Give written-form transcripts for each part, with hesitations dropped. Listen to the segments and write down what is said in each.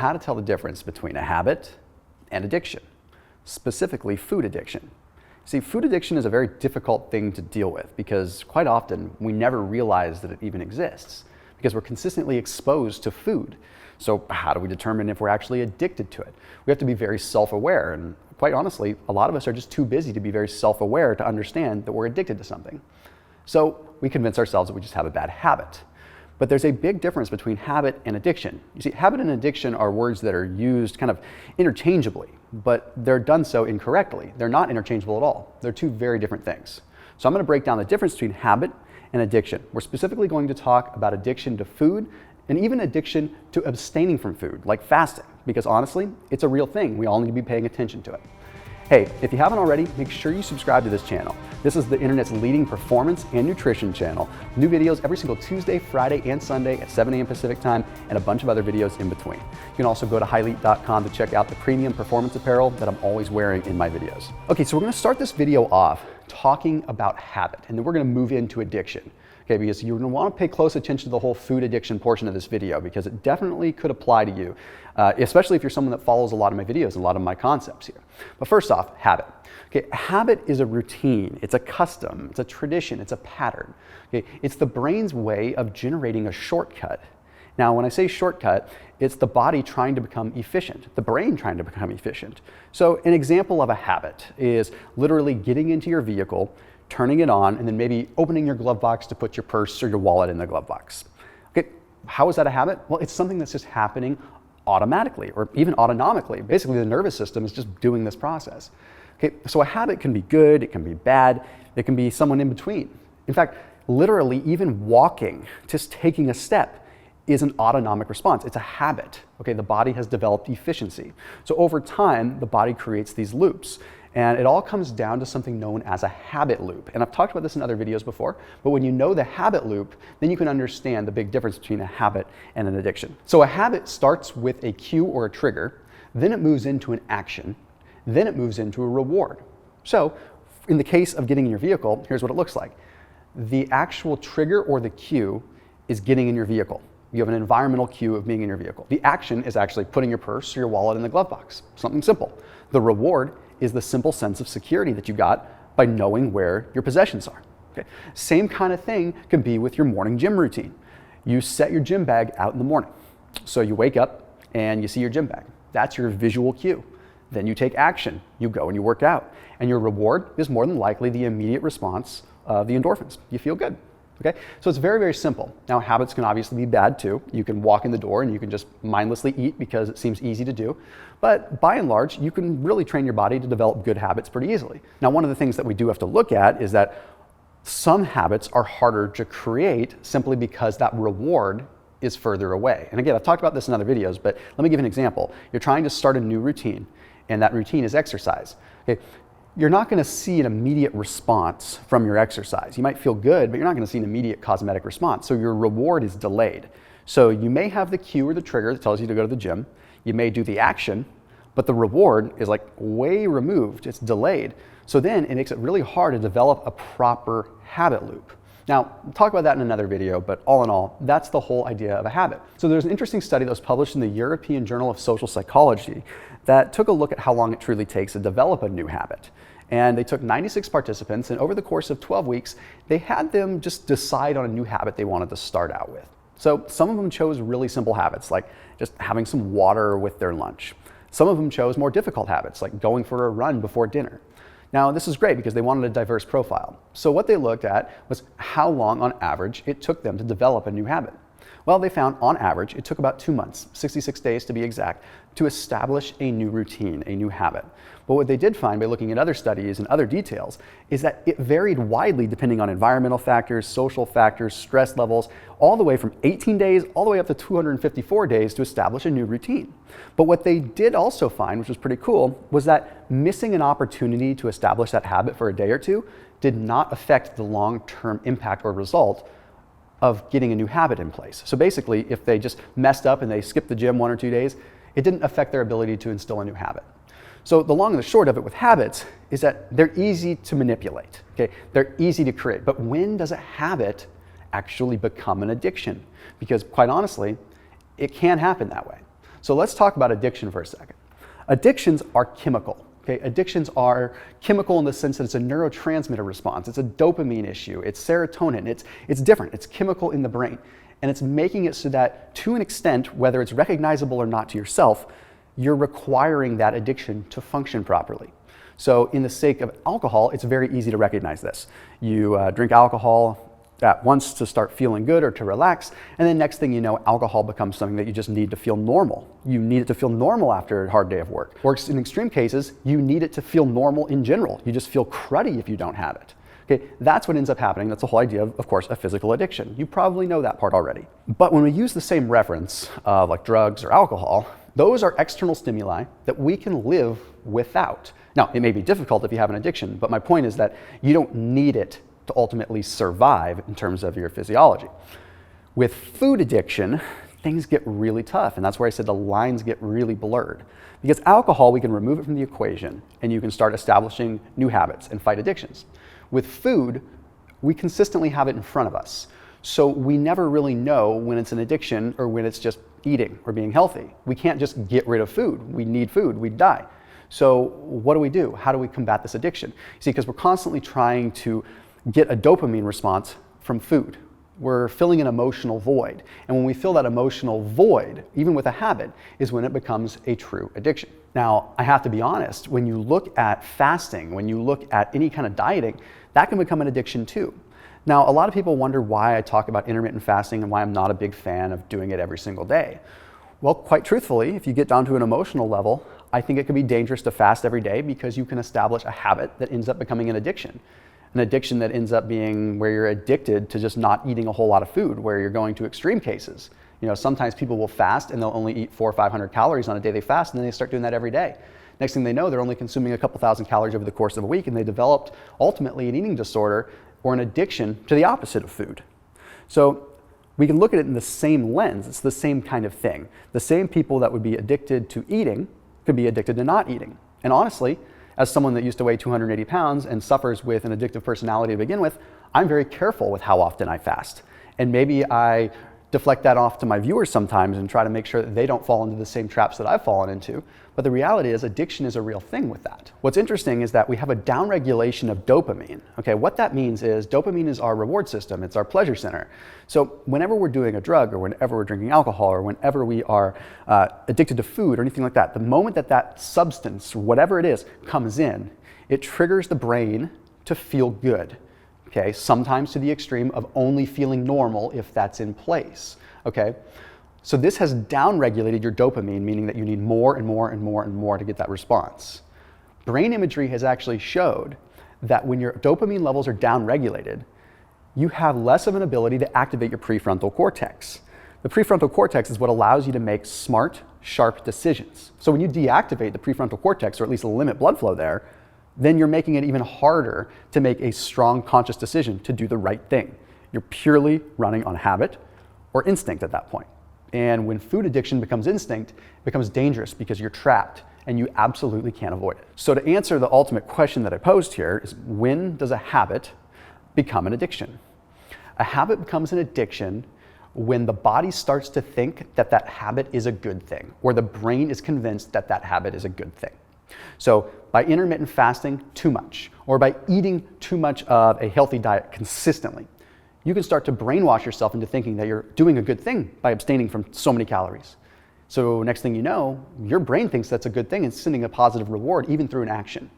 how to tell the difference between a habit and addiction, specifically food addiction. See, food addiction is a very difficult thing to deal with because quite often we never realize that it even exists because we're consistently exposed to food. So how do we determine if we're actually addicted to it? We have to be very self-aware, and quite honestly, a lot of us are just too busy to be very self-aware to understand that we're addicted to something. So we convince ourselves that we just have a bad habit. But there's a big difference between habit and addiction. You see, habit and addiction are words that are used kind of interchangeably, but they're done so incorrectly. They're not interchangeable at all. They're two very different things. So I'm going to break down the difference between habit and addiction. We're specifically going to talk about addiction to food and even addiction to abstaining from food, like fasting, because honestly, it's a real thing. We all need to be paying attention to it. Hey, if you haven't already, make sure you subscribe to this channel. This is the internet's leading performance and nutrition channel. New videos every single Tuesday, Friday, and Sunday at 7 a.m. Pacific time, and a bunch of other videos in between. You can also go to highleap.com to check out the premium performance apparel that I'm always wearing in my videos. Okay, so we're gonna start this video off talking about habit, and then we're gonna move into addiction. Okay, because you're going to want to pay close attention to the whole food addiction portion of this video because it definitely could apply to you, especially if you're someone that follows a lot of my videos and a lot of my concepts here. But first off, habit. Okay, habit is a routine, it's a custom, it's a tradition, it's a pattern. Okay, it's the brain's way of generating a shortcut. Now, when I say shortcut, it's the body trying to become efficient, the brain trying to become efficient. So an example of a habit is literally getting into your vehicle, turning it on, and then maybe opening your glove box to put your purse or your wallet in the glove box. Okay, how is that a habit? Well, it's something that's just happening automatically or even autonomically. Basically, the nervous system is just doing this process. Okay, so a habit can be good, it can be bad, it can be someone in between. In fact, literally even walking, just taking a step, is an autonomic response. It's a habit. Okay, the body has developed efficiency. So over time, the body creates these loops. And it all comes down to something known as a habit loop. And I've talked about this in other videos before, but when you know the habit loop, then you can understand the big difference between a habit and an addiction. So a habit starts with a cue or a trigger, then it moves into an action, then it moves into a reward. So in the case of getting in your vehicle, here's what it looks like. The actual trigger or the cue is getting in your vehicle. You have an environmental cue of being in your vehicle. The action is actually putting your purse or your wallet in the glove box, something simple. The reward is the simple sense of security that you got by knowing where your possessions are. Okay? Same kind of thing can be with your morning gym routine. You set your gym bag out in the morning. So you wake up and you see your gym bag. That's your visual cue. Then you take action. You go and you work out. And your reward is more than likely the immediate response of the endorphins. You feel good. Okay? So it's very, very simple. Now, habits can obviously be bad too. You can walk in the door and you can just mindlessly eat because it seems easy to do. But by and large, you can really train your body to develop good habits pretty easily. Now, one of the things that we do have to look at is that some habits are harder to create simply because that reward is further away. And again, I've talked about this in other videos, but let me give an example. You're trying to start a new routine, and that routine is exercise. Okay? You're not going to see an immediate response from your exercise. You might feel good, but you're not going to see an immediate cosmetic response. So your reward is delayed. So you may have the cue or the trigger that tells you to go to the gym. You may do the action, but the reward is like way removed. It's delayed. So then it makes it really hard to develop a proper habit loop. Now, we'll talk about that in another video, but all in all, that's the whole idea of a habit. So there's an interesting study that was published in the European Journal of Social Psychology that took a look at how long it truly takes to develop a new habit. And they took 96 participants, and over the course of 12 weeks, they had them just decide on a new habit they wanted to start out with. So some of them chose really simple habits, like just having some water with their lunch. Some of them chose more difficult habits, like going for a run before dinner. Now, this is great because they wanted a diverse profile. So what they looked at was how long, on average, it took them to develop a new habit. Well, they found on average, it took about 2 months, 66 days to be exact, to establish a new routine, a new habit. But what they did find by looking at other studies and other details is that it varied widely depending on environmental factors, social factors, stress levels, all the way from 18 days all the way up to 254 days to establish a new routine. But what they did also find, which was pretty cool, was that missing an opportunity to establish that habit for a day or two did not affect the long-term impact or result of getting a new habit in place. So basically, if they just messed up and they skipped the gym 1 or 2 days, it didn't affect their ability to instill a new habit. So the long and the short of it with habits is that they're easy to manipulate, okay? They're easy to create, but when does a habit actually become an addiction? Because quite honestly, it can happen that way. So let's talk about addiction for a second. Addictions are chemical. Okay? Addictions are chemical in the sense that it's a neurotransmitter response. It's a dopamine issue. It's serotonin. It's different. It's chemical in the brain. And it's making it so that, to an extent, whether it's recognizable or not to yourself, you're requiring that addiction to function properly. So in the sake of alcohol, it's very easy to recognize this. You drink alcohol at once to start feeling good or to relax, and then next thing you know, alcohol becomes something that you just need to feel normal. You need it to feel normal after a hard day of work. Or in extreme cases, you need it to feel normal in general. You just feel cruddy if you don't have it. Okay, that's what ends up happening. That's the whole idea of course, a physical addiction. You probably know that part already. But when we use the same reference, like drugs or alcohol, those are external stimuli that we can live without. Now, it may be difficult if you have an addiction, but my point is that you don't need it to ultimately survive in terms of your physiology. With food addiction, things get really tough, and that's where I said the lines get really blurred. Because alcohol, we can remove it from the equation, and you can start establishing new habits and fight addictions. With food, we consistently have it in front of us. So we never really know when it's an addiction or when it's just eating or being healthy. We can't just get rid of food. We need food, we'd die. So what do? How do we combat this addiction? See, because we're constantly trying to get a dopamine response from food. We're filling an emotional void. And when we fill that emotional void, even with a habit, is when it becomes a true addiction. Now, I have to be honest, when you look at fasting, when you look at any kind of dieting, that can become an addiction too. Now, a lot of people wonder why I talk about intermittent fasting and why I'm not a big fan of doing it every single day. Well, quite truthfully, if you get down to an emotional level, I think it can be dangerous to fast every day because you can establish a habit that ends up becoming an addiction. An addiction that ends up being where you're addicted to just not eating a whole lot of food, where you're going to extreme cases. You know, sometimes people will fast and they'll only eat 400 or 500 calories on a day they fast, and then they start doing that every day. Next thing they know, they're only consuming a couple thousand calories over the course of a week, and they developed ultimately an eating disorder or an addiction to the opposite of food. So we can look at it in the same lens. It's the same kind of thing. The same people that would be addicted to eating could be addicted to not eating. And honestly, as someone that used to weigh 280 pounds and suffers with an addictive personality to begin with, I'm very careful with how often I fast. And maybe I deflect that off to my viewers sometimes and try to make sure that they don't fall into the same traps that I've fallen into. But the reality is addiction is a real thing with that. What's interesting is that we have a downregulation of dopamine. Okay, what that means is dopamine is our reward system. It's our pleasure center. So whenever we're doing a drug or whenever we're drinking alcohol or whenever we are addicted to food or anything like that, the moment that that substance, whatever it is, comes in, it triggers the brain to feel good. Okay, sometimes to the extreme of only feeling normal if that's in place. Okay, so this has downregulated your dopamine, meaning that you need more and more and more and more to get that response. Brain imagery has actually showed that when your dopamine levels are downregulated, you have less of an ability to activate your prefrontal cortex. The prefrontal cortex is what allows you to make smart, sharp decisions. So when you deactivate the prefrontal cortex, or at least limit blood flow there, then you're making it even harder to make a strong conscious decision to do the right thing. You're purely running on habit or instinct at that point. And when food addiction becomes instinct, it becomes dangerous because you're trapped and you absolutely can't avoid it. So to answer the ultimate question that I posed here is, when does a habit become an addiction? A habit becomes an addiction when the body starts to think that that habit is a good thing, or the brain is convinced that that habit is a good thing. So by intermittent fasting too much, or by eating too much of a healthy diet consistently, you can start to brainwash yourself into thinking that you're doing a good thing by abstaining from so many calories. So next thing you know, your brain thinks that's a good thing and sending a positive reward even through an action.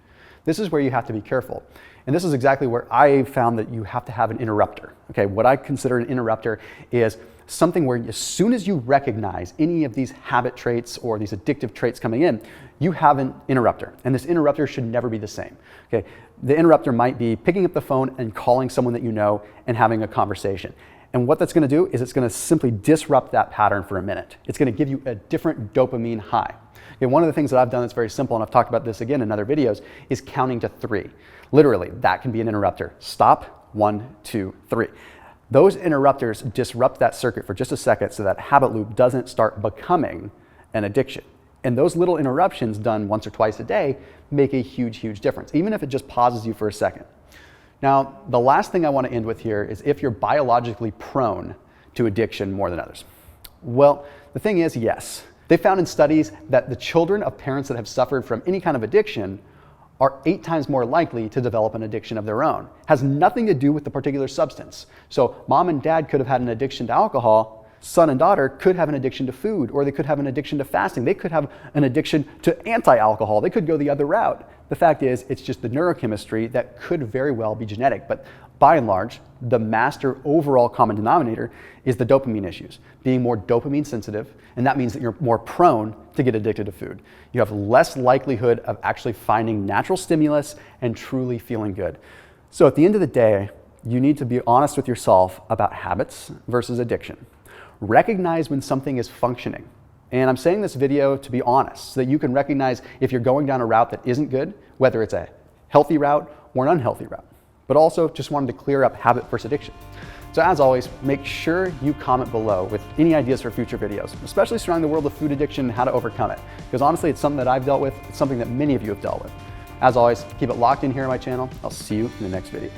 This is where you have to be careful. And this is exactly where I found that you have to have an interrupter. Okay, what I consider an interrupter is something where as soon as you recognize any of these habit traits or these addictive traits coming in, you have an interrupter. And this interrupter should never be the same. Okay, the interrupter might be picking up the phone and calling someone that you know and having a conversation. And what that's going to do is it's going to simply disrupt that pattern for a minute. It's going to give you a different dopamine high. Okay, one of the things that I've done that's very simple, and I've talked about this again in other videos, is counting to 3. Literally, that can be an interrupter. Stop, 1, 2, 3. Those interrupters disrupt that circuit for just a second so that habit loop doesn't start becoming an addiction. And those little interruptions done once or twice a day make a huge, huge difference, even if it just pauses you for a second. Now, the last thing I want to end with here is if you're biologically prone to addiction more than others. Well, the thing is, yes, They found in studies that the children of parents that have suffered from any kind of addiction are 8 times more likely to develop an addiction of their own. Has nothing to do with the particular substance. So mom and dad could have had an addiction to alcohol, son and daughter could have an addiction to food, or they could have an addiction to fasting. They could have an addiction to anti-alcohol. They could go the other route. The fact is, it's just the neurochemistry that could very well be genetic. But by and large, the master overall common denominator is the dopamine issues, being more dopamine sensitive, and that means that you're more prone to get addicted to food. You have less likelihood of actually finding natural stimulus and truly feeling good. So at the end of the day, you need to be honest with yourself about habits versus addiction. Recognize when something is functioning. And I'm saying this video to be honest, so that you can recognize if you're going down a route that isn't good, whether it's a healthy route or an unhealthy route. But also just wanted to clear up habit versus addiction. So as always, make sure you comment below with any ideas for future videos, especially surrounding the world of food addiction and how to overcome it. Because honestly, it's something that I've dealt with. It's something that many of you have dealt with. As always, keep it locked in here on my channel. I'll see you in the next video.